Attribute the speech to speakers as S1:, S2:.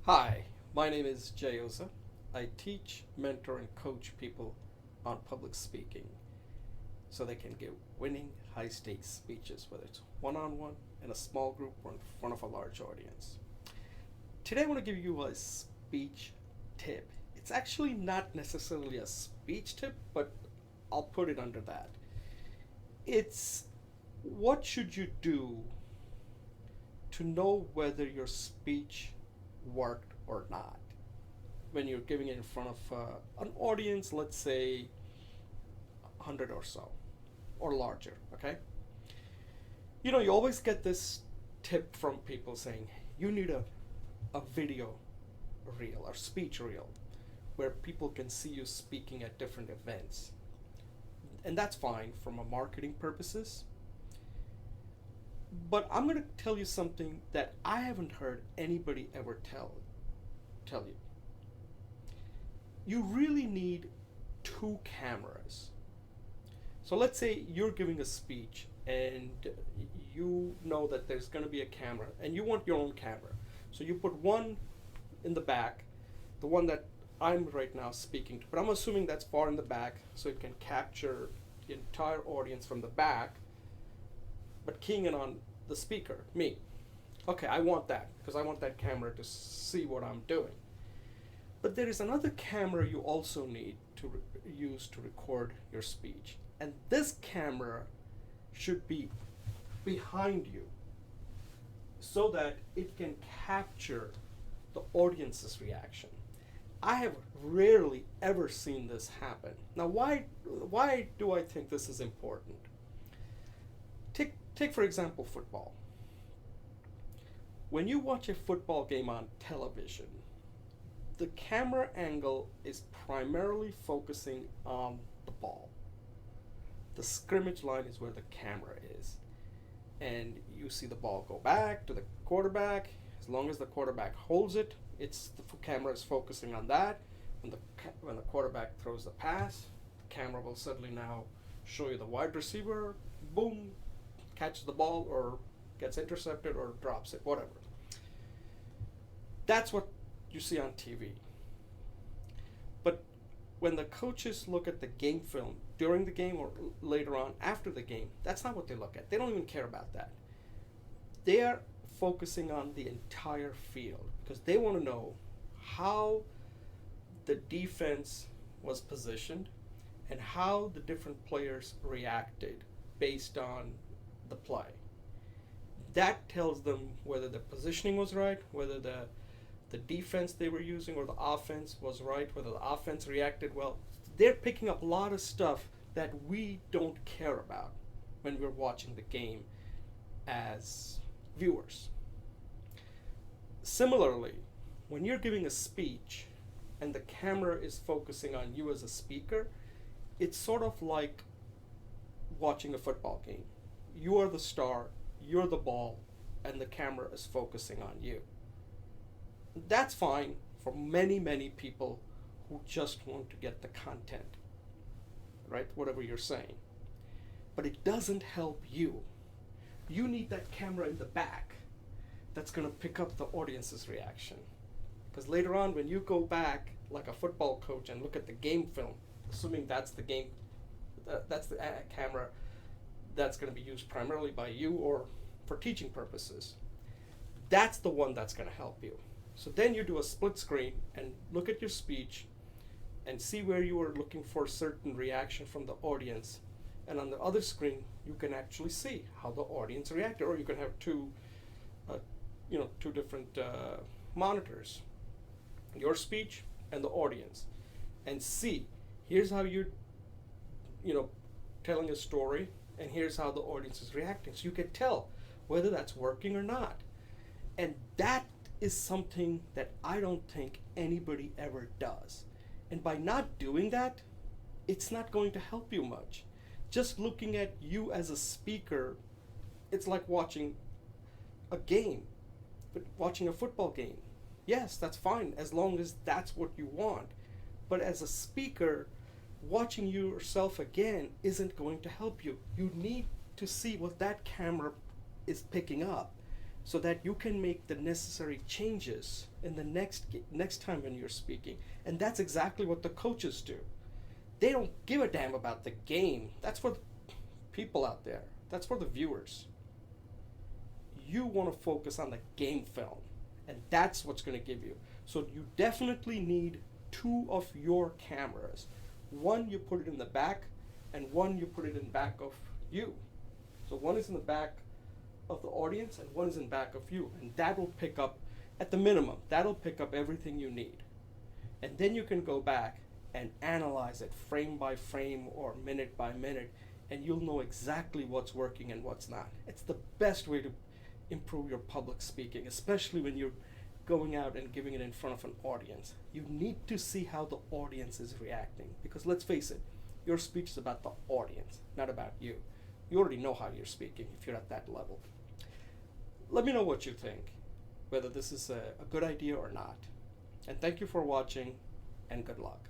S1: Hi, my name is Jayoza. I teach, mentor, and coach people on public speaking so they can give winning, high stakes speeches, whether it's one on one, in a small group, or in front of a large audience. Today, I want to give you a speech tip. It's actually not necessarily a speech tip, but I'll put it under that. It's what should you do to know whether your speech worked or not when you're giving it in front of an audience, let's say 100 or so, or larger, okay? You always get this tip from people saying you need a video reel or speech reel where people can see you speaking at different events. And that's fine from a marketing purposes. But I'm going to tell you something that I haven't heard anybody ever tell you. You really need two cameras. So let's say you're giving a speech and you know that there's going to be a camera and you want your own camera. So you put one in the back, the one that I'm right now speaking to, but I'm assuming that's far in the back so it can capture the entire audience from the back, but keying in on the speaker, me. Okay, I want that because I want that camera to see what I'm doing. But there is another camera you also need to use to record your speech. And this camera should be behind you so that it can capture the audience's reaction. I have rarely ever seen this happen. Now, why do I think this is important? Take for example football. When you watch a football game on television, the camera angle is primarily focusing on the ball. The scrimmage line is where the camera is. And you see the ball go back to the quarterback. As long as the quarterback holds it, the camera is focusing on that. When the quarterback throws the pass, the camera will suddenly now show you the wide receiver, boom, catches the ball or gets intercepted or drops it, whatever. That's what you see on TV. But when the coaches look at the game film during the game or later on after the game, that's not what they look at. They don't even care about that. They are focusing on the entire field because they want to know how the defense was positioned and how the different players reacted based on the play. That tells them whether the positioning was right, whether the defense they were using or the offense was right, whether the offense reacted well. They're picking up a lot of stuff that we don't care about when we're watching the game as viewers. Similarly, when you're giving a speech and the camera is focusing on you as a speaker, it's sort of like watching a football game. You are the star, you're the ball, and the camera is focusing on you. That's fine for many, many people who just want to get the content, right? Whatever you're saying. But it doesn't help you. You need that camera in the back that's going to pick up the audience's reaction. Because later on, when you go back like a football coach and look at the game film, assuming that's the game, that's the camera that's going to be used primarily by you or for teaching purposes, that's the one that's going to help you. So then you do a split screen and look at your speech and see where you are looking for certain reaction from the audience. And on the other screen, you can actually see how the audience reacted. Or you can have two different monitors, your speech and the audience, and see, here's how you're, telling a story, and here's how the audience is reacting. So you can tell whether that's working or not. And that is something that I don't think anybody ever does. And by not doing that, it's not going to help you much. Just looking at you as a speaker, it's like watching a game, but watching a football game. Yes, that's fine as long as that's what you want. But as a speaker, watching yourself again isn't going to help you. You need to see what that camera is picking up. so that you can make the necessary changes in the next time when you're speaking. And that's exactly what the coaches do. They don't give a damn about the game. That's for the people out there. That's for the viewers. You want to focus on the game film, and that's what's going to give you. So you definitely need two of your cameras. One you put it in the back, and one you put it in back of you. So one is in the back of the audience, and one is in back of you, and that will pick up, at the minimum, that'll pick up everything you need. And then you can go back and analyze it frame by frame or minute by minute, and you'll know exactly what's working and what's not. It's the best way to improve your public speaking, especially when you're going out and giving it in front of an audience. You need to see how the audience is reacting, because let's face it, your speech is about the audience, not about you. You already know how you're speaking if you're at that level. Let me know what you think, whether this is a good idea or not. And thank you for watching, and good luck.